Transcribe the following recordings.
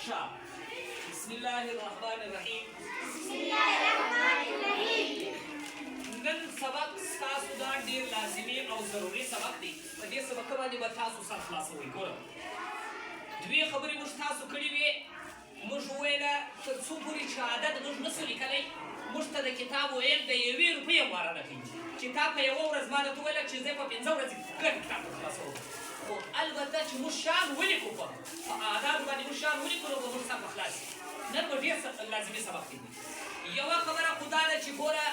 شاه. بسم الله الرحمن الرحیم. نن سبق ستاسو دا ډېر لازمي او ضروري سبق دی. په دې سبق باندې به تاسو سر خلاصوئ. ګوره دوې خبرې موږ تاسو کړې وې. موږ وویله تر څو پورې چې عدد موږ نسو لیکلی، موږ ته د کتاب ویل د 1 روپۍ غواره نه کوي. کتاب په یوه ورځ ما درته وویله چې زه په 5 ورځې ګډ کتاب خلاصوم. خو البته چې موږ شان ولیکو، په اعدادو باندې موږ شان ولیکو، نو به موږ سم خلاص شي. نن به ډېر لازمي سبق دی. یوه خبره خو دا ده چې ګوره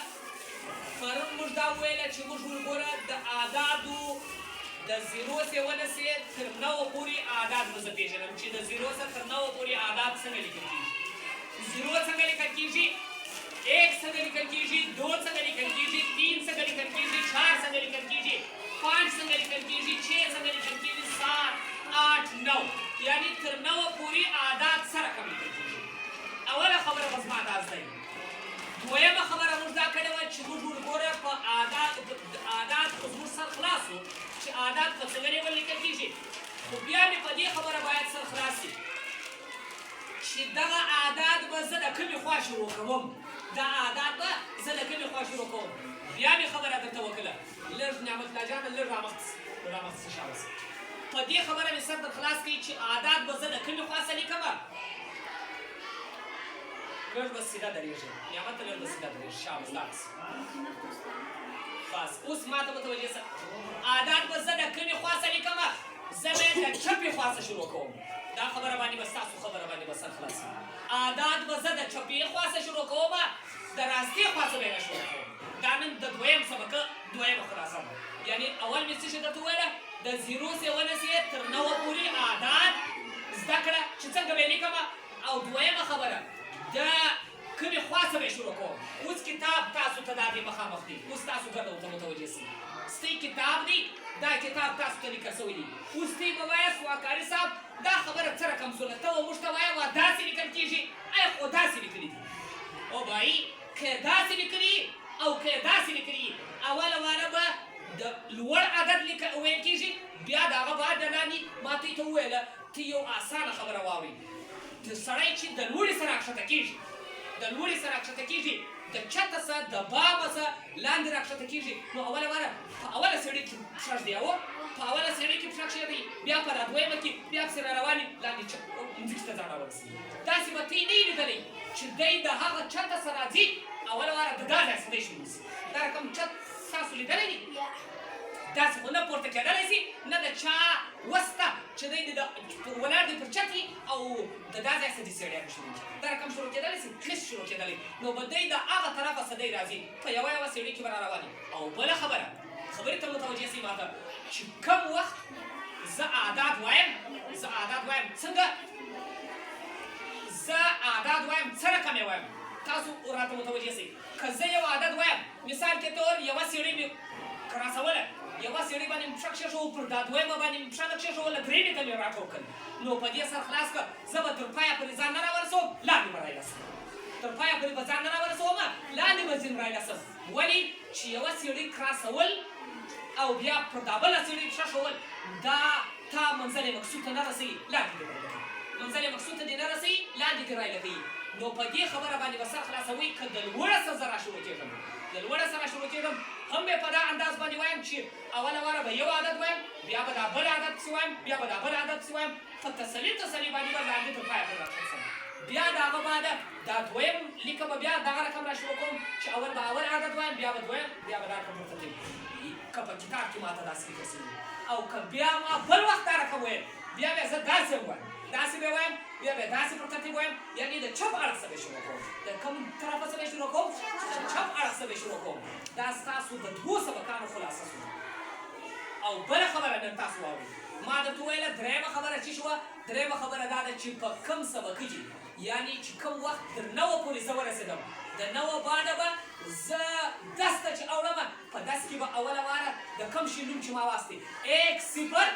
پرون موږ دا وویله چې موږ وګوره د اعدادو د 0 څخه ونسې تر 9 پورې اعداد موږ پېژنم چې د 0 څخه تر 9 پورې اعداد څنګه لیکل کېږي. 0 څنګه لیکل کېږي، 1 څنګه لیکل کېږي، 2 څنګه لیکل کېږي، 3 څنګه لیکل کېږي، 4 څنګه لیکل کېږي، 5 څنګه لیکل کېږي، 6 څنګه لیکل کېږي، 7 8 9 یعنی تر 9 پورې اعداد سره کوم لیکل کېږي. اوله خبره به زما دا زده وي. دویمه خبره موږ دا کړې وه چې موږ ورګوره په اعداد خو زموږ سر خلاص و چې اعداد په څنګه ډول لیکل کېږي. خو بیا مې په دې خبره باید سر خلاص شي چې دغه اعداد به زه د کومې خوا شروع کوم. دا اعداد به زه د کومې خوا شروع کوم. بیا مې خبره درته وکړه. لږ نعمت الله جانه لږ رامخته شه اوس. په دې خبره مې سر در خلاص کړي چې اعداد به زه د کومې خوا څه لیکمه. لږ به سیده درېږي. نعمت ته لږ به سیده درېږي. شاباس لاړ بس اوس ما ته متوجه شه. اعداد به زه د کومې خوا څه لیکمه. زه به یې د چپې خوا څه شروع کوم. دا خبره باندې به ستاسو خبره باندې به سر خلاص وي. اعداد به زه د چپې خوا څه شروع کوم، د راستې خوا څه به یې نه شروع کوم. دا نن د دویم سبق دویمه خلاصه ده. یعنې اول مې څه شي درته وویله، د 0 څخه ونسې تر 9 پورې اعداد زده کړه چې څنګه به یې لیکمه. او دویمه خبره د کومې خوا څه به یې شروع کوم. اوس کتاب تاسو ته دا دی مخامخ دی. اوس تاسو ګډه ورته متوجه سئ. ستی کتاب دی، دا کتاب تاسو ته لیکل سوی دی. اوس تی به وایاست واکاري صاحب دا خبره څه رقم سوله، ته به موږ ته وایه وا داسې لیکل کېږي. ای خو داسې لیکلي دي. او بایي که یې داسې لیکلي او که یې داسې لیکلي، اوله واره به د لوړ عدد ویل کېږي، بیا د هغه بعد د لاندې ما ته ته وویله ته یو اسانه خبره واورئ. د سړی چې د لوړې سره راکښته کېږي، د لوړې سره راکښته کېږي، د چته څه د بامه څه لاندې راکښته کېږي، نو اوله واره په اوله سړي کې پښه ږدي، په اوله سړي کې پښه کښېږدي، بیا په رادویمه کې بیا پسې را روانې لاندې ځمکې ته ځان راورسوي. داسې به ته یې نه یې لیدلی چې دی د هغه چته څه راځي، اوله واره د دا ځای څخه دی شروع شي. دا رقم چت تاسو لیدلی دی؟ داسې خو نه پورته کېدلی شي، نه د چا وسته چې دی ولاړ دی پر چت وي او د دا ځای څخه دې سړیانو شروع کړي. دا رقم شروع کېدلی شي؟ هېڅ شروع کېدلی. نو به دی د هغه طرفه څه دی راځي، په یوه یوه سړي کې به را روان وي. او بله خبره خبرې ته متوجه شئ ما ته چې کوم وخت زه اعداد وایم څنګه زه اعداد وایم څه رقم یې وایم، تاسو راته متوجه شئ. که زه یو عدد وایم، مثال کے طور یوه سړي مې کراسوله، یوه سړي باندې مې پښه کښېښوو، پر دا دویمه باندې مې پښه نه کښېښوله، درېیمې ته مې راټول کړل. نو په دې سر خلاص کړه. زه به تر پایه پورې ځان نه راورسوم، لاندې به رایلسم. تر پایه پورې به ځان نه راورسوم، لاندې به ځین رایلسم. ولې چې یوه سړي کراسول او بیا پر دا بله سړي پښه ښول، دا تا منزل مقصود ته نه رسوي، لاندې دې رایلګوي. منزل مقصود ته دې نه رسوي، لاندې دې رایلګوي. نو په دې خبره باندې به سر خلاصوئ. که د لوړه څه زه راشروع کېږم، د لوړه څه راشروع کېږم، هم به په دا انداز باندې وایم چې اوله واره به یو عدد وایم، بیا به دا بل عدد پسې وایم، بیا به دا بل عدد پسې وایم، په تسلي باندې به لاندې تر پایه پورې راټول شم. بیا د هغه بعده دا دویم لیکه به بیا دغه رقم را شروع کوم چې اول به اول عدد وایم، بیا به دویم، بیا به دا رقم مرتب. که په کتاب کې ما ته داسې لیکل شوي او که بیا ما بل وخت دا رقم ویم، بیا بیا زه داسې وایم، داسې به وایم، بیا به داسې پر ترتیب وایم. یعنې د چپ اړخ څه به شروع کوم، د کوم طرفه څه به شروع کوم، د چپ اړخ څه به شروع کوم. دا ستاسو د 2 سبقانو خلاصه شوه. او بله خبره نن تاسو واورئ. ما درته وویله درېیمه خبره چې شوه، درېیمه خبره دا ده چې په کوم سبق کې یعنې چې کوم وخت تر 9 پورې زه ورسېدم، د 9 بعده به زه دسته چې اورم، په دس کې به اوله واره د کوم شي نوم چې ما واستې 1 0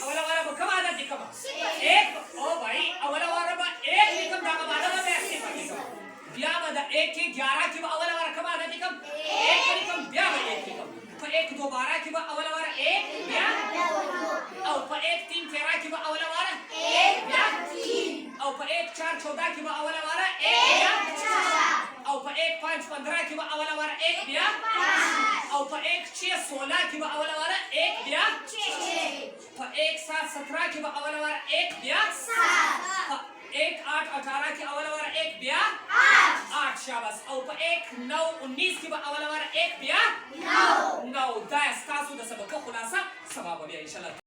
اوله واره به کوم عدد لیکمه 1. او بھائی اوله واره به 1 لیکم، دغه بعده به 1 لیکم. بیا به د 1 کې 11 کې به اوله واره کوم عدد لیکم 1 لیکم، بیا به 1 لیکم. په 1 دوباره کې به اوله واره 1 بیا، او په 1 3 13 کې به اوله واره 1 بیا، او په 14 کې به اوله واره 1 بیا او په 1.5 15 کې به اوله واره 1 بیا او په 1.6 16 کې به اوله واره 1 بیا په 1.7 17 کې به اوله واره 1 بیا په 1.8 18 کې اوله واره 1 بیا 8 شاباس او په 1.9 19 کې به اوله واره 1 بیا 9 دا ستاسو د سبق خلاصه سبا به بیا ان شاء الله